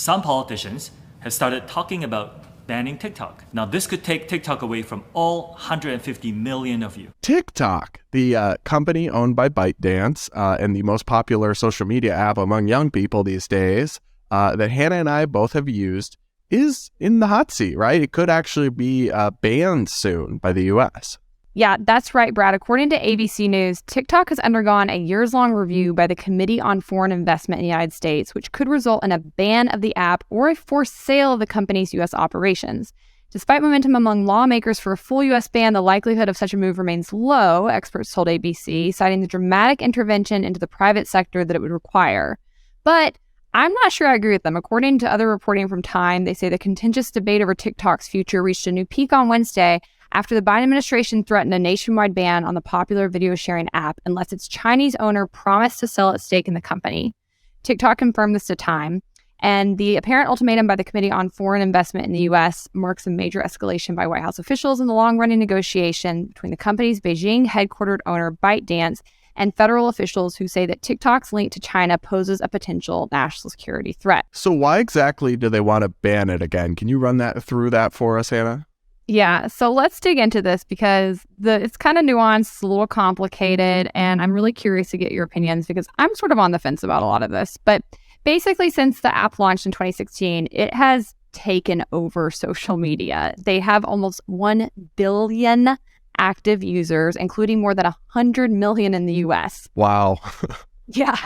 some politicians have started talking about banning TikTok. Now, this could take TikTok away from all 150 million of you. TikTok, the company owned by ByteDance and the most popular social media app among young people these days that Hannah and I both have used, is in the hot seat, right? It could actually be banned soon by the U.S. Yeah, that's right, Brad. According to ABC News, TikTok has undergone a years-long review by the Committee on Foreign Investment in the United States, which could result in a ban of the app or a forced sale of the company's U.S. operations. Despite momentum among lawmakers for a full U.S. ban, the likelihood of such a move remains low, experts told ABC, citing the dramatic intervention into the private sector that it would require. But I'm not sure I agree with them. According to other reporting from Time, they say the contentious debate over TikTok's future reached a new peak on Wednesday after the Biden administration threatened a nationwide ban on the popular video sharing app unless its Chinese owner promised to sell its stake in the company. TikTok confirmed this to Time, and the apparent ultimatum by the Committee on Foreign Investment in the U.S. marks a major escalation by White House officials in the long-running negotiation between the company's Beijing-headquartered owner ByteDance and federal officials who say that TikTok's link to China poses a potential national security threat. So why exactly do they want to ban it again? Can you run that through that for us, Hannah? Yeah, so let's dig into this because it's kind of nuanced, a little complicated, and I'm really curious to get your opinions because I'm sort of on the fence about a lot of this. But basically, since the app launched in 2016, it has taken over social media. They have almost 1 billion active users, including more than 100 million in the US. Wow. Yeah.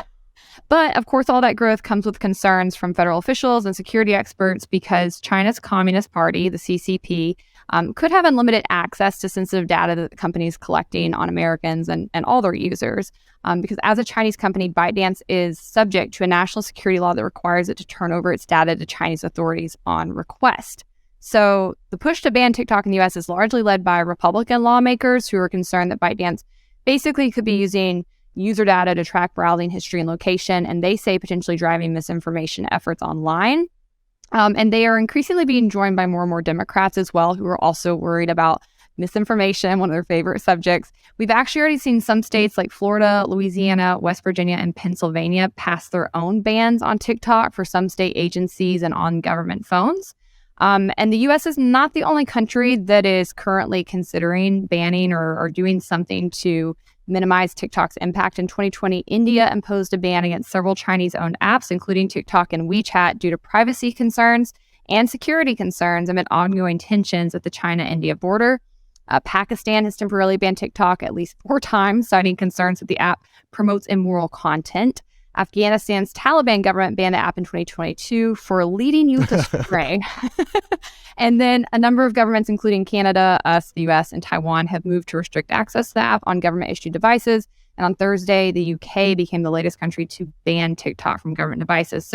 But of course, all that growth comes with concerns from federal officials and security experts because China's Communist Party, the CCP, could have unlimited access to sensitive data that the company is collecting on Americans and all their users. Because as a Chinese company, ByteDance is subject to a national security law that requires it to turn over its data to Chinese authorities on request. So the push to ban TikTok in the U.S. is largely led by Republican lawmakers who are concerned that ByteDance basically could be using user data to track browsing history and location, and they say potentially driving misinformation efforts online. And they are increasingly being joined by more and more Democrats as well, who are also worried about misinformation, one of their favorite subjects. We've actually already seen some states like Florida, Louisiana, West Virginia, and Pennsylvania pass their own bans on TikTok for some state agencies and on government phones. And the U.S. is not the only country that is currently considering banning or doing something to minimize TikTok's impact. In 2020, India imposed a ban against several Chinese-owned apps, including TikTok and WeChat, due to privacy concerns and security concerns amid ongoing tensions at the China-India border. Pakistan has temporarily banned TikTok at least 4 times, citing concerns that the app promotes immoral content. Afghanistan's Taliban government banned the app in 2022 for leading youth astray. And then a number of governments, including Canada, us, the US, and Taiwan, have moved to restrict access to the app on government-issued devices. And on Thursday, the UK became the latest country to ban TikTok from government devices.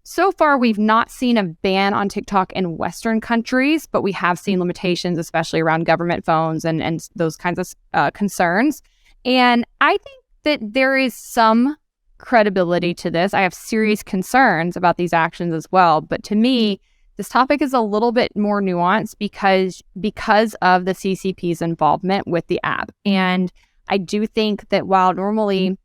So far, we've not seen a ban on TikTok in Western countries, but we have seen limitations, especially around government phones and those kinds of concerns. And I think that there is some credibility to this. I have serious concerns about these actions as well. But to me, this topic is a little bit more nuanced because of the CCP's involvement with the app. And I do think that while normally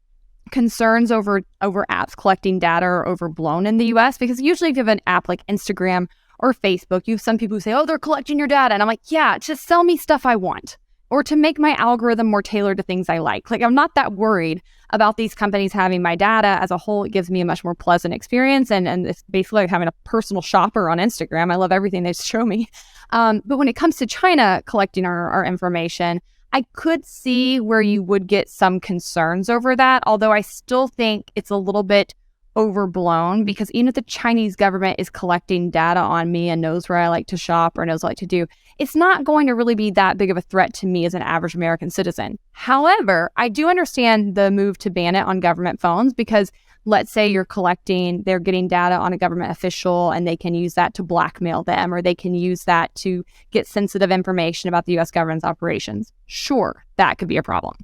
concerns over apps collecting data are overblown in the US, because usually if you have an app like Instagram or Facebook, you have some people who say, oh, they're collecting your data. And I'm like, yeah, just sell me stuff I want, or to make my algorithm more tailored to things I like. Like, I'm not that worried about these companies having my data. As a whole, it gives me a much more pleasant experience. And it's basically like having a personal shopper on Instagram. I love everything they show me. But when it comes to China collecting our information, I could see where you would get some concerns over that, although I still think it's a little bit overblown, because even if the Chinese government is collecting data on me and knows where I like to shop or knows what I like to do, it's not going to really be that big of a threat to me as an average American citizen. However, I do understand the move to ban it on government phones, because let's say they're getting data on a government official and they can use that to blackmail them, or they can use that to get sensitive information about the U.S. government's operations. Sure, that could be a problem.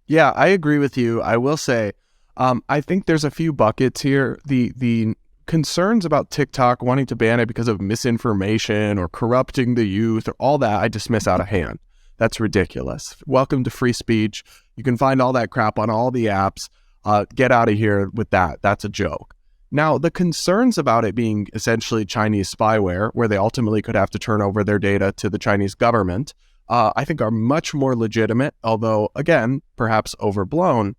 Yeah, I agree with you. I will say, I think there's a few buckets here. The concerns about TikTok wanting to ban it because of misinformation or corrupting the youth or all that, I dismiss out of hand. That's ridiculous. Welcome to free speech. You can find all that crap on all the apps. Get out of here with that. That's a joke. Now, the concerns about it being essentially Chinese spyware, where they ultimately could have to turn over their data to the Chinese government, I think are much more legitimate, although, again, perhaps overblown.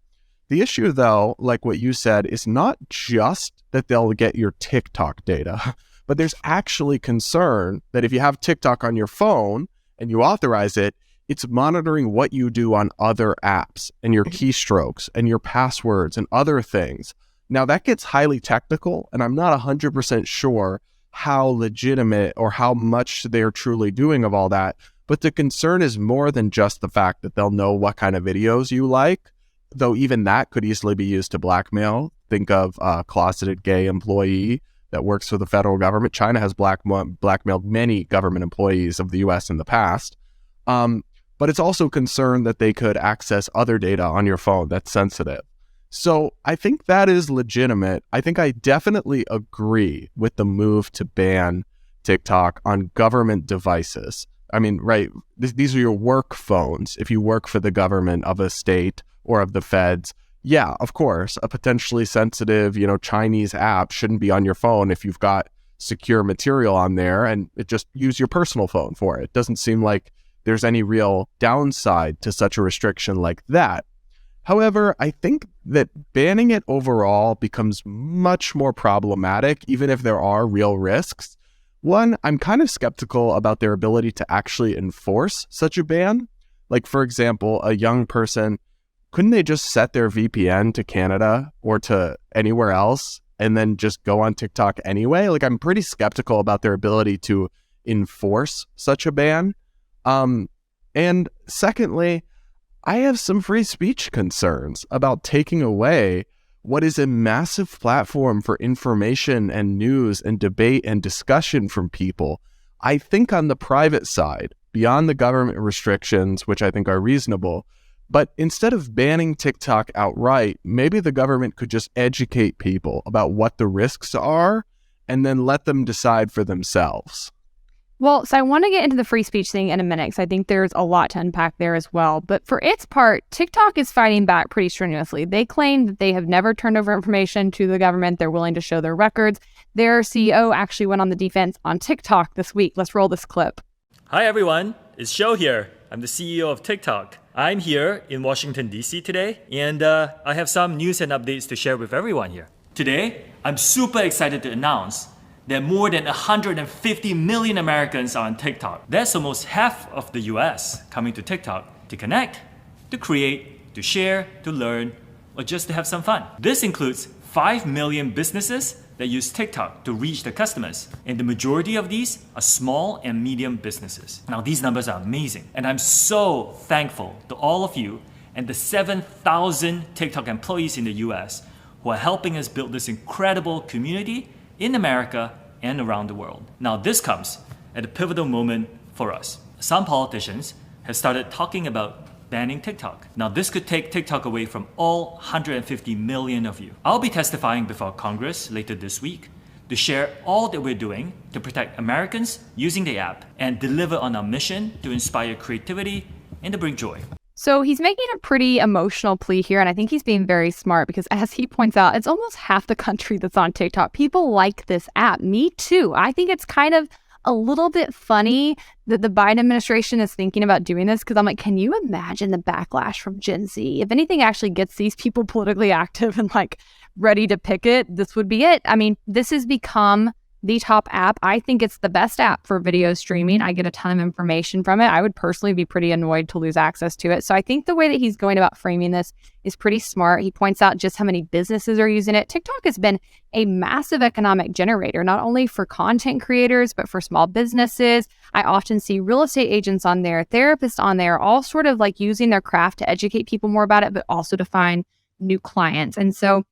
The issue, though, like what you said, is not just that they'll get your TikTok data, but there's actually concern that if you have TikTok on your phone and you authorize it, it's monitoring what you do on other apps and your keystrokes and your passwords and other things. Now, that gets highly technical, and I'm not 100% sure how legitimate or how much they're truly doing of all that. But the concern is more than just the fact that they'll know what kind of videos you like, though even that could easily be used to blackmail. Think of a closeted gay employee that works for the federal government. China has blackmailed many government employees of the U.S. in the past. But it's also concerned that they could access other data on your phone that's sensitive. So I think that is legitimate. I think I definitely agree with the move to ban TikTok on government devices. I mean, right, these are your work phones. If you work for the government of a state or of the feds, yeah, of course, a potentially sensitive, Chinese app shouldn't be on your phone if you've got secure material on there, and just use your personal phone for it. Doesn't seem like there's any real downside to such a restriction like that. However, I think that banning it overall becomes much more problematic, even if there are real risks. One, I'm kind of skeptical about their ability to actually enforce such a ban. Like, for example, a young person, couldn't they just set their VPN to Canada or to anywhere else and then just go on TikTok anyway? Like, I'm pretty skeptical about their ability to enforce such a ban. And secondly, I have some free speech concerns about taking away what is a massive platform for information and news and debate and discussion from people. I think on the private side, beyond the government restrictions, which I think are reasonable, but instead of banning TikTok outright, maybe the government could just educate people about what the risks are and then let them decide for themselves. Well, so I want to get into the free speech thing in a minute, because I think there's a lot to unpack there as well. But for its part, TikTok is fighting back pretty strenuously. They claim that they have never turned over information to the government. They're willing to show their records. Their CEO actually went on the defense on TikTok this week. Let's roll this clip. Hi everyone, it's Shou here. I'm the CEO of TikTok. I'm here in Washington, D.C. today, and I have some news and updates to share with everyone here. Today, I'm super excited to announce that more than 150 million Americans are on TikTok. That's almost half of the US coming to TikTok to connect, to create, to share, to learn, or just to have some fun. This includes 5 million businesses that use TikTok to reach their customers, and the majority of these are small and medium businesses. Now, these numbers are amazing, and I'm so thankful to all of you and the 7,000 TikTok employees in the US who are helping us build this incredible community in America and around the world. Now, this comes at a pivotal moment for us. Some politicians have started talking about banning TikTok. Now, this could take TikTok away from all 150 million of you. I'll be testifying before Congress later this week to share all that we're doing to protect Americans using the app and deliver on our mission to inspire creativity and to bring joy. So he's making a pretty emotional plea here, and I think he's being very smart because, as he points out, it's almost half the country that's on TikTok. People like this app. Me too. I think it's kind of a little bit funny that the Biden administration is thinking about doing this, because I'm like, can you imagine the backlash from Gen Z? If anything actually gets these people politically active and ready to picket, this would be it. I mean, this has become the top app. I think it's the best app for video streaming. I get a ton of information from it. I would personally be pretty annoyed to lose access to it. So I think the way that he's going about framing this is pretty smart. He points out just how many businesses are using it. TikTok has been a massive economic generator, not only for content creators, but for small businesses. I often see real estate agents on there, therapists on there, all sort of using their craft to educate people more about it, but also to find new clients. And so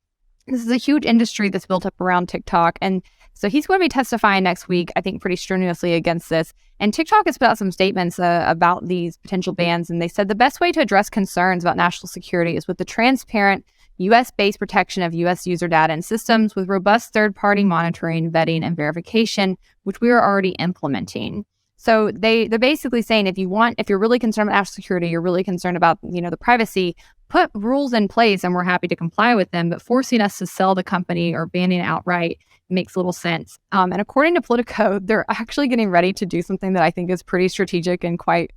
this is a huge industry that's built up around TikTok. And so he's going to be testifying next week, I think, pretty strenuously against this. And TikTok has put out some statements about these potential bans. And they said the best way to address concerns about national security is with the transparent U.S.-based protection of U.S. user data and systems with robust third-party monitoring, vetting, and verification, which we are already implementing. So they're basically saying if you're really concerned about national security, you're really concerned about, the privacy, put rules in place and we're happy to comply with them. But forcing us to sell the company or banning it outright makes little sense. And according to Politico, they're actually getting ready to do something that I think is pretty strategic and quite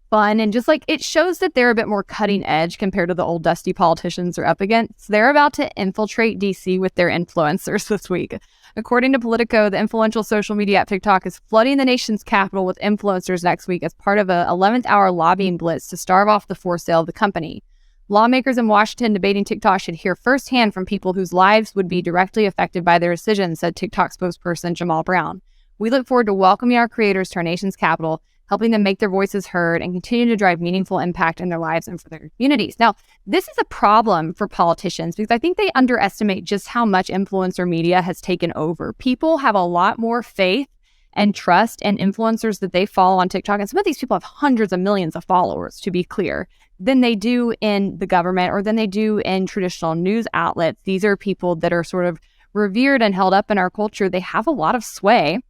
fun. And just like it shows that they're a bit more cutting edge compared to the old dusty politicians they're up against. They're about to infiltrate DC with their influencers this week. According to Politico, the influential social media app TikTok is flooding the nation's capital with influencers next week as part of a 11th hour lobbying blitz to starve off the forced sale of the company. Lawmakers in Washington debating TikTok should hear firsthand from people whose lives would be directly affected by their decisions, said TikTok spokesperson Jamal Brown. We look forward to welcoming our creators to our nation's capital, helping them make their voices heard, and continue to drive meaningful impact in their lives and for their communities. Now, this is a problem for politicians because I think they underestimate just how much influencer media has taken over. People have a lot more faith and trust in influencers that they follow on TikTok. And some of these people have hundreds of millions of followers, to be clear, than they do in the government or than they do in traditional news outlets. These are people that are sort of revered and held up in our culture. They have a lot of sway.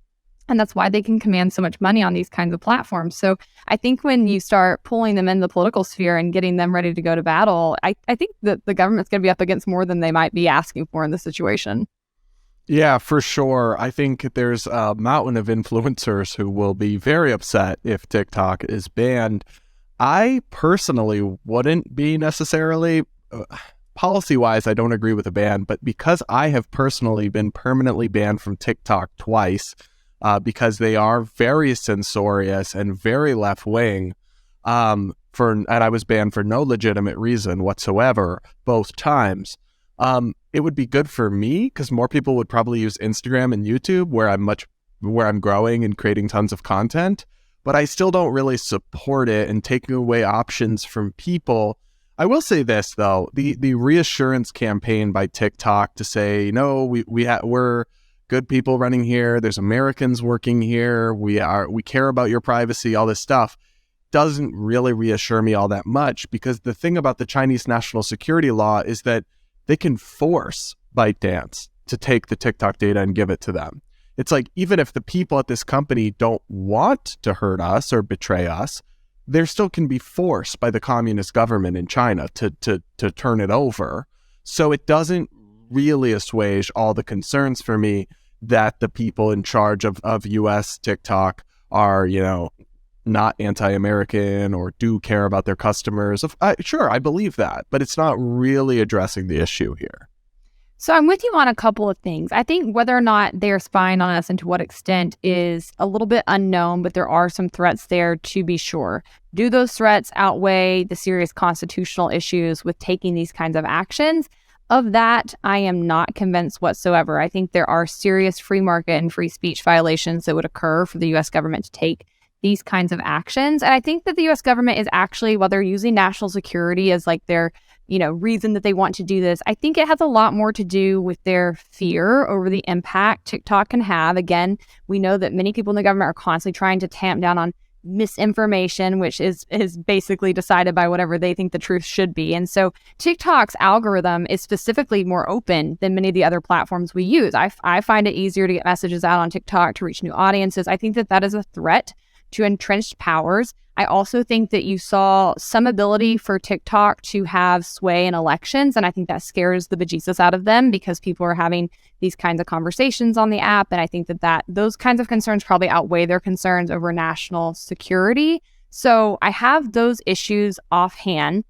And that's why they can command so much money on these kinds of platforms. So I think when you start pulling them in the political sphere and getting them ready to go to battle, I think that the government's going to be up against more than they might be asking for in this situation. Yeah, for sure. I think there's a mountain of influencers who will be very upset if TikTok is banned. I personally wouldn't be necessarily. Policy-wise, I don't agree with a ban, but because I have personally been permanently banned from TikTok twice, because they are very censorious and very left-wing, and I was banned for no legitimate reason whatsoever both times. It would be good for me because more people would probably use Instagram and YouTube where I'm growing and creating tons of content, but I still don't really support it and taking away options from people. I will say this though, the reassurance campaign by TikTok to say, no, we're good people running here, there's Americans working here, we care about your privacy, all this stuff, doesn't really reassure me all that much, because the thing about the Chinese national security law is that they can force ByteDance to take the TikTok data and give it to them. It's like, even if the people at this company don't want to hurt us or betray us, there still can be forced by the communist government in China to turn it over. So it doesn't really assuage all the concerns for me that the people in charge of US TikTok are, not anti-American or do care about their customers. Sure, I believe that, but it's not really addressing the issue here. So I'm with you on a couple of things. I think whether or not they're spying on us and to what extent is a little bit unknown, but there are some threats there to be sure. Do those threats outweigh the serious constitutional issues with taking these kinds of actions? Of that, I am not convinced whatsoever. I think there are serious free market and free speech violations that would occur for the U.S. government to take these kinds of actions. And I think that the U.S. government is actually, while they're using national security as like their, reason that they want to do this, I think it has a lot more to do with their fear over the impact TikTok can have. Again, we know that many people in the government are constantly trying to tamp down on misinformation, which is basically decided by whatever they think the truth should be. And so TikTok's algorithm is specifically more open than many of the other platforms we use. I find it easier to get messages out on TikTok to reach new audiences. I think that is a threat to entrenched powers. I also think that you saw some ability for TikTok to have sway in elections, and I think that scares the bejesus out of them because people are having these kinds of conversations on the app, and I think that those kinds of concerns probably outweigh their concerns over national security. So I have those issues offhand.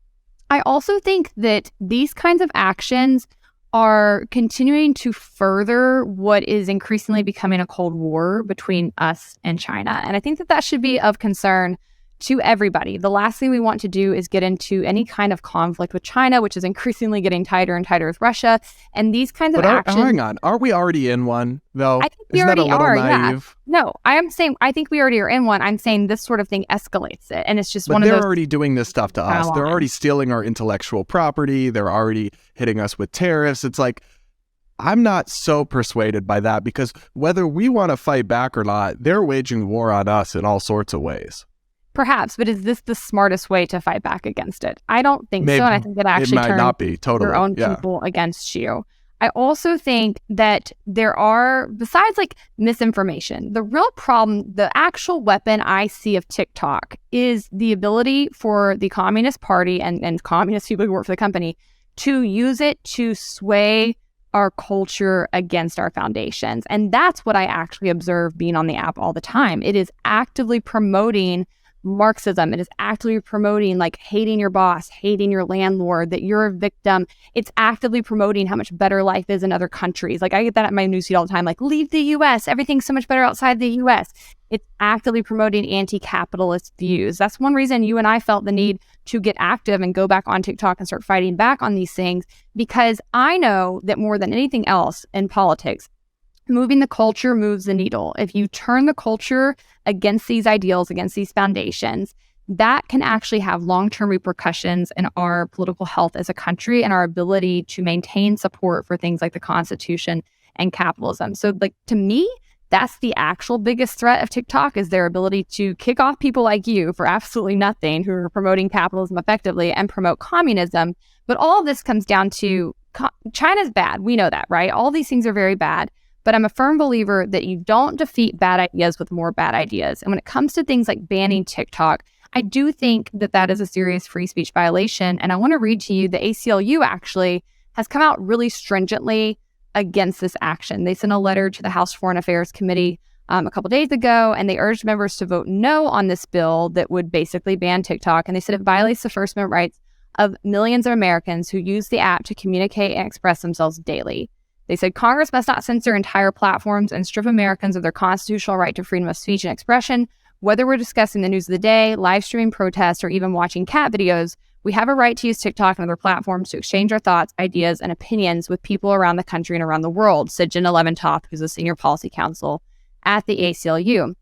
I also think that these kinds of actions are continuing to further what is increasingly becoming a Cold War between us and China. And I think that should be of concern to everybody. The last thing we want to do is get into any kind of conflict with China, which is increasingly getting tighter and tighter with Russia. And these kinds of actions... Hang on. Are we already in one, though? I think we Isn't already that a little are, naive? yeah. No, I think we already are in one. I'm saying this sort of thing escalates it. And it's just one of those... But they're already doing this stuff to us. They're already stealing our intellectual property. They're already hitting us with tariffs. It's like, I'm not so persuaded by that, because whether we want to fight back or not, they're waging war on us in all sorts of ways. Perhaps, but is this the smartest way to fight back against it? I don't think so, and I think that actually it might not be totally your own yeah. people against you. I also think that there are, besides like misinformation, the real problem, the actual weapon I see of TikTok is the ability for the Communist Party and communist people who work for the company to use it to sway our culture against our foundations. And that's what I actually observe being on the app all the time. It is actively promoting Marxism. It is actively promoting like hating your boss, hating your landlord, that you're a victim. It's actively promoting how much better life is in other countries. Like I get that at my newsfeed all the time, like leave the US, everything's so much better outside the US. It's actively promoting anti-capitalist views. That's one reason you and I felt the need to get active and go back on TikTok and start fighting back on these things, because I know that more than anything else in politics, moving the culture moves the needle. If you turn the culture against these ideals, against these foundations, that can actually have long-term repercussions in our political health as a country and our ability to maintain support for things like the Constitution and capitalism. So like to me, that's the actual biggest threat of TikTok, is their ability to kick off people like you for absolutely nothing who are promoting capitalism effectively and promote communism. But all of this comes down to China's bad. We know that, right? All these things are very bad. But I'm a firm believer that you don't defeat bad ideas with more bad ideas. And when it comes to things like banning TikTok, I do think that that is a serious free speech violation. And I want to read to you, the ACLU actually has come out really stringently against this action. They sent a letter to the House Foreign Affairs Committee a couple days ago, and they urged members to vote no on this bill that would basically ban TikTok. And they said it violates the First Amendment rights of millions of Americans who use the app to communicate and express themselves daily. They said Congress must not censor entire platforms and strip Americans of their constitutional right to freedom of speech and expression. Whether we're discussing the news of the day, live streaming protests, or even watching cat videos, we have a right to use TikTok and other platforms to exchange our thoughts, ideas, and opinions with people around the country and around the world, said Jenna Leventoft, who's a senior policy counsel at the ACLU.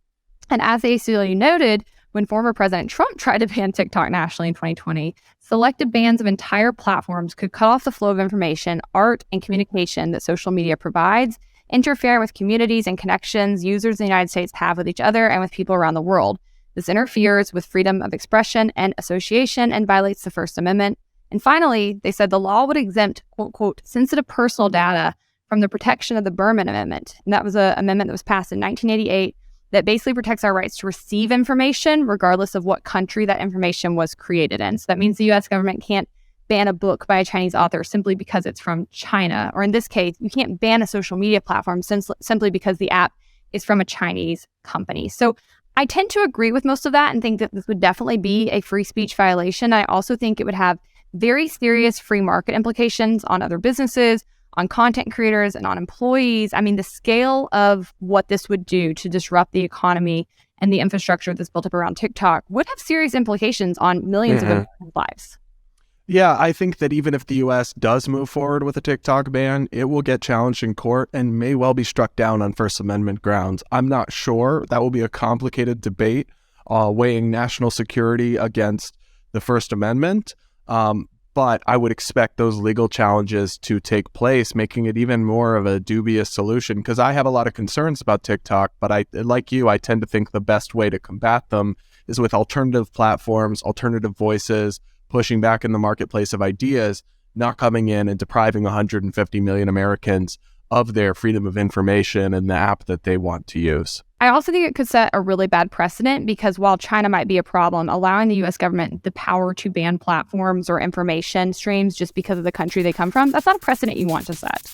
And as the ACLU noted, when former President Trump tried to ban TikTok nationally in 2020, selective bans of entire platforms could cut off the flow of information, art, and communication that social media provides, interfering with communities and connections users in the United States have with each other and with people around the world. This interferes with freedom of expression and association and violates the First Amendment. And finally, they said the law would exempt, quote, quote, sensitive personal data from the protection of the Berman Amendment. And that was an amendment that was passed in 1988 that basically protects our rights to receive information regardless of what country that information was created in. So that means the U.S. government can't ban a book by a Chinese author simply because it's from China. Or in this case, you can't ban a social media platform simply because the app is from a Chinese company. So I tend to agree with most of that and think that this would definitely be a free speech violation. I also think it would have very serious free market implications on other businesses, on content creators, and on employees. I mean, the scale of what this would do to disrupt the economy and the infrastructure that's built up around TikTok would have serious implications on millions of Americans' lives. Yeah, I think that even if the U.S. does move forward with a TikTok ban, it will get challenged in court and may well be struck down on First Amendment grounds. I'm not sure. That will be a complicated debate, weighing national security against the First Amendment. But I would expect those legal challenges to take place, making it even more of a dubious solution, because I have a lot of concerns about TikTok, but like you, I tend to think the best way to combat them is with alternative platforms, alternative voices, pushing back in the marketplace of ideas, not coming in and depriving 150 million Americans of their freedom of information and the app that they want to use. I also think it could set a really bad precedent, because while China might be a problem, allowing the U.S. government the power to ban platforms or information streams just because of the country they come from, that's not a precedent you want to set.